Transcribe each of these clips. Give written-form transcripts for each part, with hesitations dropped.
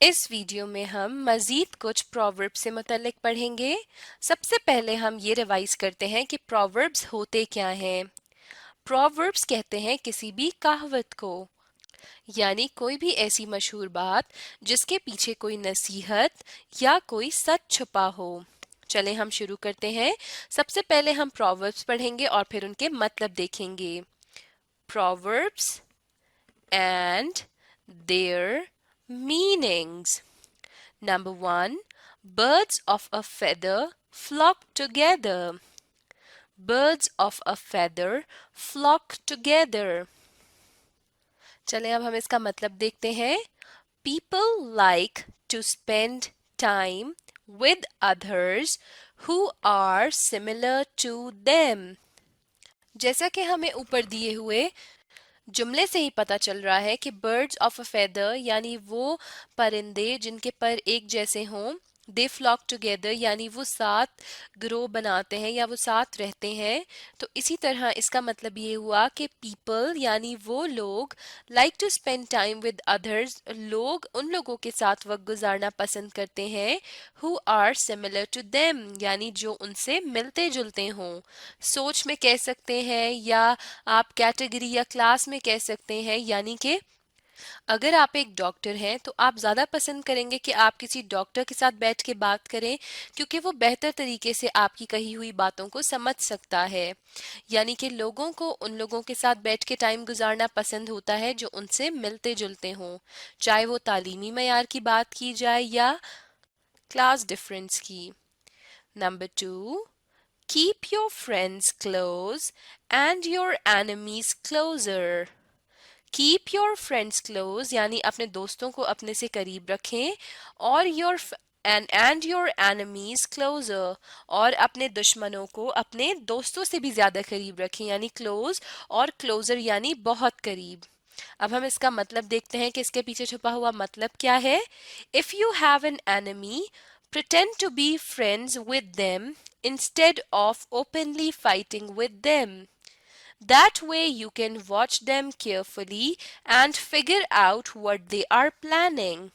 इस वीडियो में हम मज़ीद कुछ प्रोवर्ब्स से मुतल्लिक पढ़ेंगे। सबसे पहले हम ये रिवाइज करते हैं कि प्रोवर्ब्स होते क्या हैं। प्रोवर्ब्स कहते हैं किसी भी कहावत को, यानी कोई भी ऐसी मशहूर बात जिसके पीछे कोई नसीहत या कोई सच छुपा हो। चले हम शुरू करते हैं। सबसे पहले हम प्रोवर्ब्स पढ़ेंगे और फिर उनके मतलब देखेंगे। Proverbs and there meanings. Number one, birds of a feather flock together. Birds of a feather flock together. चलें अब हम इसका मतलब देखते हैं। People like to spend time with others who are similar to them. जैसा कि हमें ऊपर दिए हुए जुमले से ही पता चल रहा है कि birds of a feather यानी वो परिंदे जिनके पर एक जैसे हों, they flock together यानी वो साथ ग्रोह बनाते हैं या वो साथ रहते हैं। तो इसी तरह इसका मतलब ये हुआ कि people यानी वो लोग like to spend time with others, लोग उन लोगों के साथ वक्त गुजारना पसंद करते हैं who are similar to them यानी जो उनसे मिलते जुलते हों। सोच में कह सकते हैं या आप कैटेगरी या क्लास में कह सकते हैं, यानी कि अगर आप एक डॉक्टर हैं तो आप ज़्यादा पसंद करेंगे कि आप किसी डॉक्टर के साथ बैठ के बात करें, क्योंकि वो बेहतर तरीके से आपकी कही हुई बातों को समझ सकता है। यानी कि लोगों को उन लोगों के साथ बैठ के टाइम गुजारना पसंद होता है जो उनसे मिलते जुलते हों, चाहे वो तालीमी मयार की बात की जाए या क्लास डिफरेंस की। Number two, keep your friends close and your enemies closer. Keep your friends close यानी अपने दोस्तों को अपने से करीब रखें, और and your enemies closer और अपने दुश्मनों को अपने दोस्तों से भी ज्यादा करीब रखें, यानी close और closer यानी बहुत करीब। अब हम इसका मतलब देखते हैं कि इसके पीछे छुपा हुआ मतलब क्या है। If you have an enemy, pretend to be friends with them instead of openly fighting with them. That way you can watch them carefully and figure out what they are planning.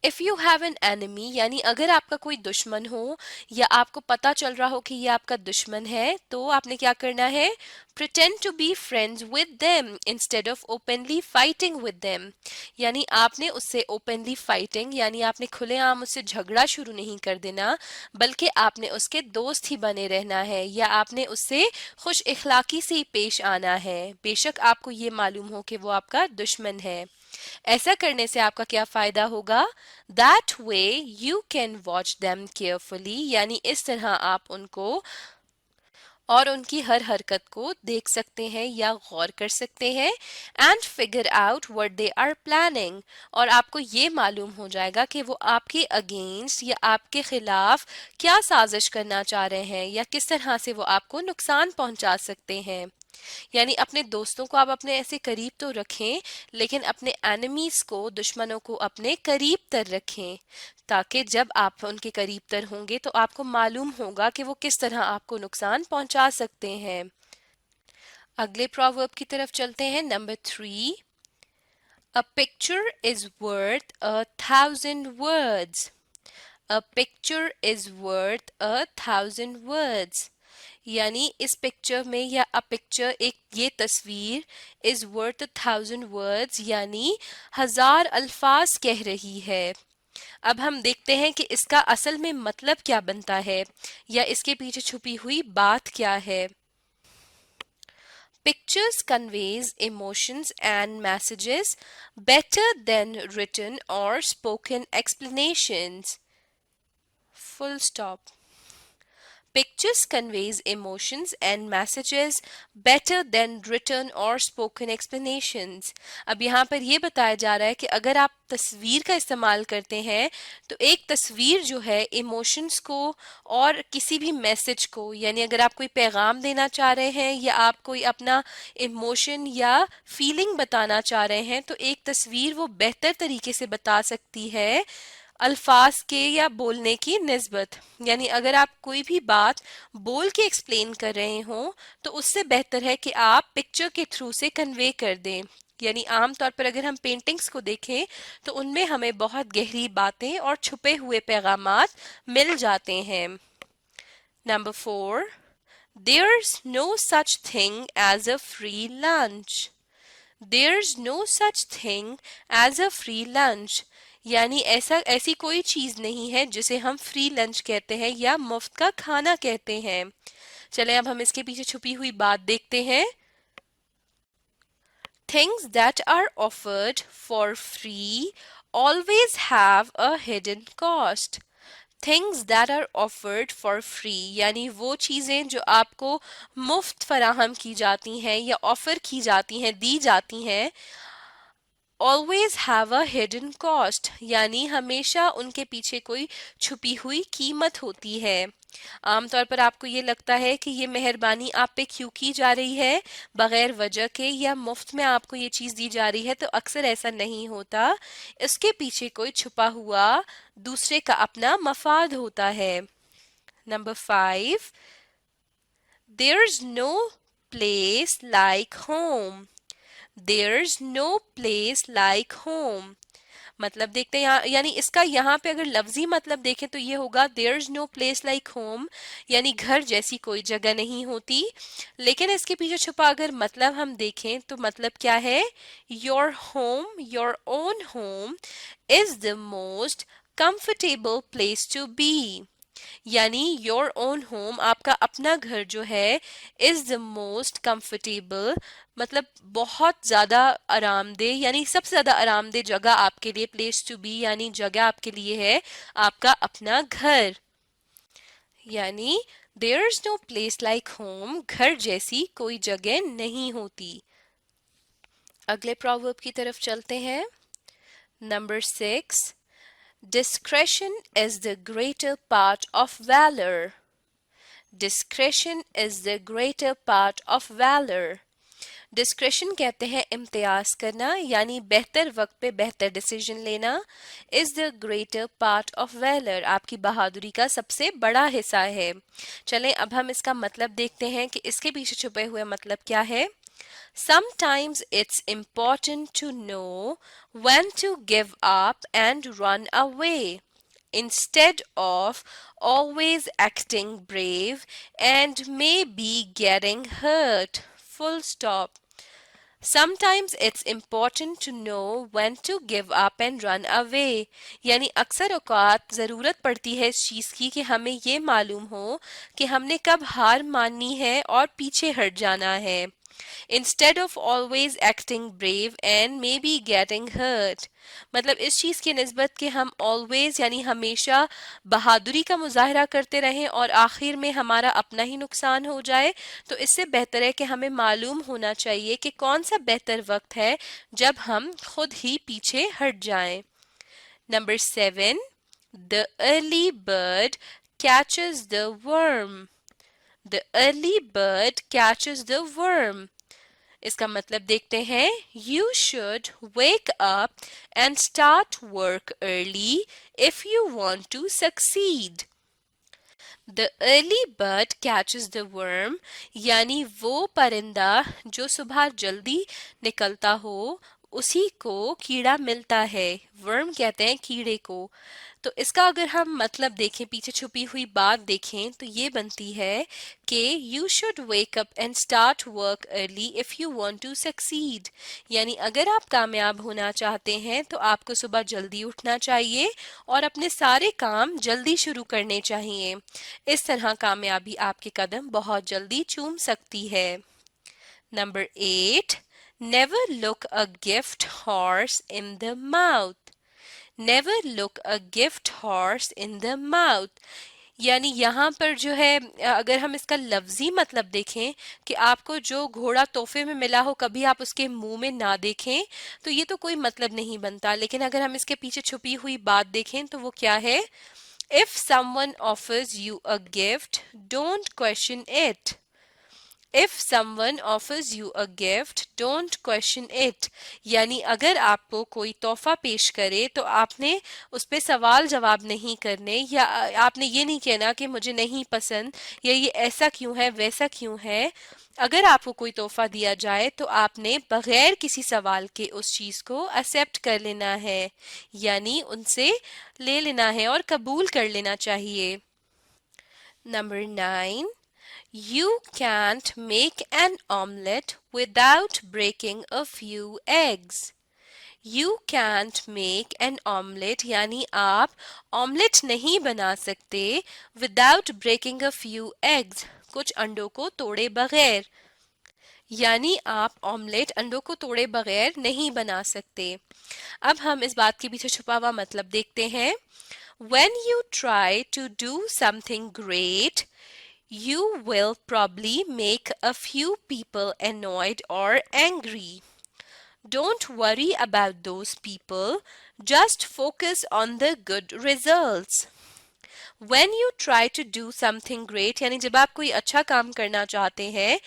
If you have an enemy यानी अगर आपका कोई दुश्मन हो या आपको पता चल रहा हो कि ये आपका दुश्मन है, तो आपने क्या करना है, pretend to be friends with them instead of openly fighting with them। यानी आपने उससे openly fighting यानी आपने खुलेआम उससे झगड़ा शुरू नहीं कर देना, बल्कि आपने उसके दोस्त ही बने रहना है, या आपने उससे खुश इखलाकी से ही पेश आना है, बेशक आपको ये मालूम हो कि वो आपका दुश्मन है। ऐसा करने से आपका क्या फायदा होगा, That way you can watch them carefully यानी इस तरह आप उनको और उनकी हर हरकत को देख सकते हैं या गौर कर सकते हैं, and figure out what they are planning और आपको ये मालूम हो जाएगा कि वो आपके अगेंस्ट या आपके खिलाफ क्या साजिश करना चाह रहे हैं या किस तरह से वो आपको नुकसान पहुंचा सकते हैं। यानी अपने दोस्तों को आप अपने ऐसे करीब तो रखें, लेकिन अपने एनिमीज को, दुश्मनों को अपने करीब तर रखें, ताकि जब आप उनके करीब तर होंगे तो आपको मालूम होगा कि वो किस तरह आपको नुकसान पहुंचा सकते हैं। अगले प्रोवर्ब की तरफ चलते हैं। Number three, a picture is worth 1,000 words. A picture is worth 1,000 words. यानी इस पिक्चर में या अ पिक्चर एक ये तस्वीर इज वर्थ 1,000 words यानी 1,000 अल्फाज कह रही है। अब हम देखते हैं कि इसका असल में मतलब क्या बनता है या इसके पीछे छुपी हुई बात क्या है। Pictures conveys emotions and messages better than written or spoken explanations. Full stop. Pictures conveys emotions and messages better than written or spoken explanations. अब यहाँ पर ये बताया जा रहा है कि अगर आप तस्वीर का इस्तेमाल करते हैं तो एक तस्वीर जो है इमोशंस को और किसी भी मैसेज को, यानी अगर आप कोई पैगाम देना चाह रहे हैं या आप कोई अपना इमोशन या फीलिंग बताना चाह रहे हैं, तो एक तस्वीर वो बेहतर तरीके से बता सकती है अल्फाज के या बोलने की निस्बत। यानी अगर आप कोई भी बात बोल के एक्सप्लेन कर रहे हो तो उससे बेहतर है कि आप पिक्चर के थ्रू से कन्वे कर दें। यानी आम तौर पर अगर हम पेंटिंग्स को देखें तो उनमें हमें बहुत गहरी बातें और छुपे हुए पैगामात मिल जाते हैं। Number 4, there's no such thing as a free lunch. There's no such thing as a free lunch. यानी ऐसी कोई चीज नहीं है जिसे हम फ्री लंच कहते हैं या मुफ्त का खाना कहते हैं। चले अब हम इसके पीछे छुपी हुई बात देखते हैं। Things that are offered for free always have a hidden cost. Things that are offered for free यानी वो चीज़ें जो आपको मुफ्त फराहम की जाती हैं या ऑफर की जाती हैं, दी जाती हैं, always have a hidden cost यानी हमेशा उनके पीछे कोई छुपी हुई कीमत होती है। आमतौर पर आपको ये लगता है कि ये मेहरबानी आप पे क्यों की जा रही है, बगैर वजह के या मुफ्त में आपको ये चीज़ दी जा रही है, तो अक्सर ऐसा नहीं होता। इसके पीछे कोई छुपा हुआ दूसरे का अपना मफाद होता है। Number 5, there's no place like home. There's no place like home. मतलब देखते हैं यहाँ, यानी इसका यहाँ पे अगर लफ्जी मतलब देखें तो ये होगा there's no place like home, यानी घर जैसी कोई जगह नहीं होती। लेकिन इसके पीछे छुपा अगर मतलब हम देखें तो मतलब क्या है, your home, your own home is the most comfortable place to be. यानी योर ओन होम, आपका अपना घर जो है, इज द मोस्ट कंफर्टेबल, मतलब बहुत ज्यादा आरामदेह, यानी सबसे ज्यादा आरामदेह जगह आपके लिए, प्लेस टू बी यानी जगह आपके लिए है आपका अपना घर। यानी there is no place like home, घर जैसी कोई जगह नहीं होती। अगले प्रोवर्ब की तरफ चलते हैं। Number 6, discretion is the greater part of valor. Discretion is the greater part of valor. Discretion कहते हैं इम्तियाज करना, यानी बेहतर वक्त पे बेहतर डिसीजन लेना। Is the greater part of valor, आपकी बहादुरी का सबसे बड़ा हिस्सा है। चलें अब हम इसका मतलब देखते हैं कि इसके पीछे छुपे हुए मतलब क्या है। Sometimes it's important to know when to give up and run away, instead of always acting brave and maybe getting hurt. Full stop. Sometimes it's important to know when to give up and run away. यानी अक्सर औकात ज़रूरत पड़ती है इस चीज़ की कि हमें ये मालूम हो कि हमने कब हार माननी है और पीछे हट जाना है। Instead of always acting brave and maybe getting hurt. मतलब इस चीज़ की निस्बत कि हम always यानी हमेशा बहादुरी का मुजाहरा करते रहें और आखिर में हमारा अपना ही नुकसान हो जाए, तो इससे बेहतर है कि हमें मालूम होना चाहिए कि कौन सा बेहतर वक्त है जब हम खुद ही पीछे हट जाएं। Number 7, the early bird catches the worm. The early bird catches the worm. इसका मतलब देखते हैं। You should wake up and start work early if you want to succeed. The early bird catches the worm, यानी वो परिंदा जो सुबह जल्दी निकलता हो उसी को कीड़ा मिलता है। वर्म कहते हैं कीड़े को। तो इसका अगर हम मतलब देखें, पीछे छुपी हुई बात देखें, तो ये बनती है कि you should wake up and start work early if you want to succeed, यानी अगर आप कामयाब होना चाहते हैं तो आपको सुबह जल्दी उठना चाहिए और अपने सारे काम जल्दी शुरू करने चाहिए। इस तरह कामयाबी आपके कदम बहुत जल्दी चूम सकती है। Number 8, never look a gift horse in the mouth. Never look a gift horse in the mouth. यानी यहाँ पर जो है, अगर हम इसका लफ्जी मतलब देखें कि आपको जो घोड़ा तोहफे में मिला हो कभी आप उसके मुंह में ना देखें, तो ये तो कोई मतलब नहीं बनता। लेकिन अगर हम इसके पीछे छुपी हुई बात देखें तो वो क्या है, If someone offers you a gift, don't question it. If someone offers you a gift, don't question it. यानी अगर आपको कोई तोहफा पेश करे तो आपने उस पे सवाल जवाब नहीं करने, या आपने ये नहीं कहना कि मुझे नहीं पसंद, या ये ऐसा क्यों है वैसा क्यों है। अगर आपको कोई तोहफा दिया जाए तो आपने बगैर किसी सवाल के उस चीज को एक्सेप्ट कर लेना है, यानी उनसे ले लेना है और कबूल कर लेना चाहिए। Number 9. You can't make an omelette without breaking a few eggs. You can't make an omelette यानी आप ऑमलेट नहीं बना सकते without breaking a few eggs, कुछ अंडों को तोड़े बगैर। यानी आप ऑमलेट अंडों को तोड़े बगैर नहीं बना सकते। अब हम इस बात के पीछे छुपा हुआ मतलब देखते हैं। When you try to do something great, you will probably make a few people annoyed or angry. Don't worry about those people, just focus on the good results. When you try to do something great, यानी जब आप कोई अच्छा काम करना चाहते हैं,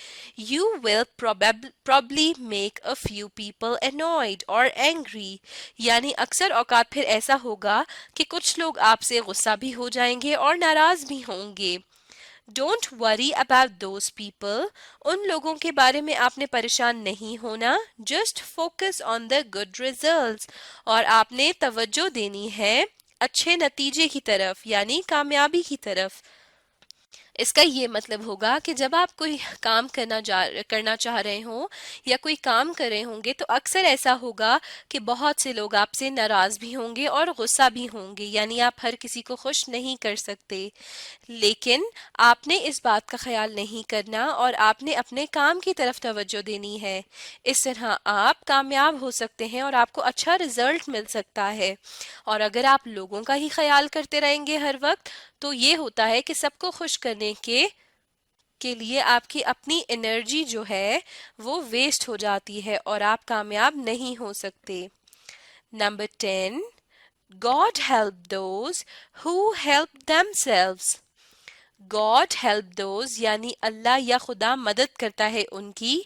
you will probably make a few people annoyed or angry. यानी अक्सर औकात फिर ऐसा होगा कि कुछ लोग आपसे गुस्सा भी हो जाएंगे और नाराज भी होंगे। Don't worry about those people. उन लोगों के बारे में आपने परेशान नहीं होना। Just focus on the good results. और आपने तवज्जो देनी है अच्छे नतीजे की तरफ, यानी कामयाबी की तरफ। इसका ये मतलब होगा कि जब आप कोई काम करना चाह रहे हो या कोई काम कर रहे होंगे तो अक्सर ऐसा होगा कि बहुत से लोग आपसे नाराज भी होंगे और गुस्सा भी होंगे, यानी आप हर किसी को खुश नहीं कर सकते। लेकिन आपने इस बात का ख्याल नहीं करना और आपने अपने काम की तरफ तवज्जो देनी है। इस तरह आप कामयाब हो सकते हैं और आपको अच्छा रिजल्ट मिल सकता है। और अगर आप लोगों का ही ख्याल करते रहेंगे हर वक्त, तो ये होता है कि सबको खुश करने के लिए आपकी अपनी एनर्जी जो है वो वेस्ट हो जाती है और आप कामयाब नहीं हो सकते। Number 10. God help those who help themselves. God help those यानी अल्लाह या खुदा मदद करता है उनकी,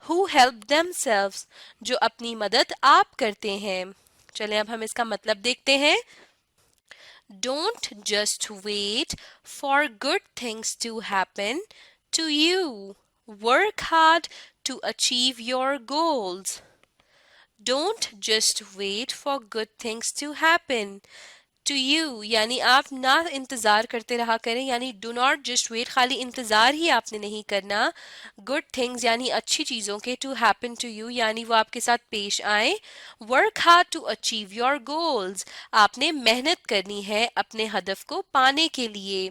who help themselves जो अपनी मदद आप करते हैं। चलें अब हम इसका मतलब देखते हैं। Don't just wait for good things to happen to you. Work hard to achieve your goals. Don't just wait for good things to happen to you, यानी आप ना इंतज़ार करते रहा करें, यानी do not just wait, खाली इंतज़ार ही आपने नहीं करना। good things यानी अच्छी चीज़ों के, to happen to you यानी वो आपके साथ पेश आए। work hard to achieve your goals, आपने मेहनत करनी है अपने हदफ को पाने के लिए।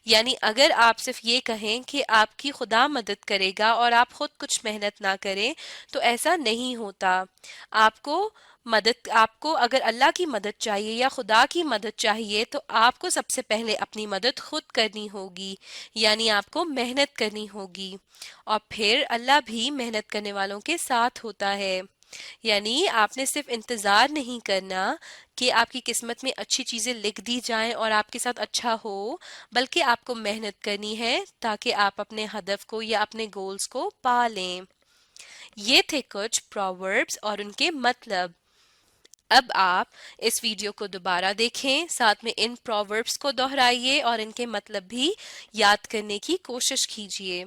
यानी अगर आप सिर्फ ये कहें कि आपकी खुदा मदद करेगा और आप खुद कुछ मेहनत ना करें तो ऐसा नहीं होता। आपको अगर अल्लाह की मदद चाहिए या खुदा की मदद चाहिए तो आपको सबसे पहले अपनी मदद खुद करनी होगी, यानी आपको मेहनत करनी होगी। और फिर अल्लाह भी मेहनत करने वालों के साथ होता है। यानी आपने सिर्फ इंतज़ार नहीं करना कि आपकी किस्मत में अच्छी चीज़ें लिख दी जाएं और आपके साथ अच्छा हो, बल्कि आपको मेहनत करनी है ताकि आप अपने हदफ को या अपने गोल्स को पा लें। ये थे कुछ प्रोवर्ब्स और उनके मतलब। अब आप इस वीडियो को दोबारा देखें, साथ में इन प्रोवर्ब्स को दोहराइए और इनके मतलब भी याद करने की कोशिश कीजिए।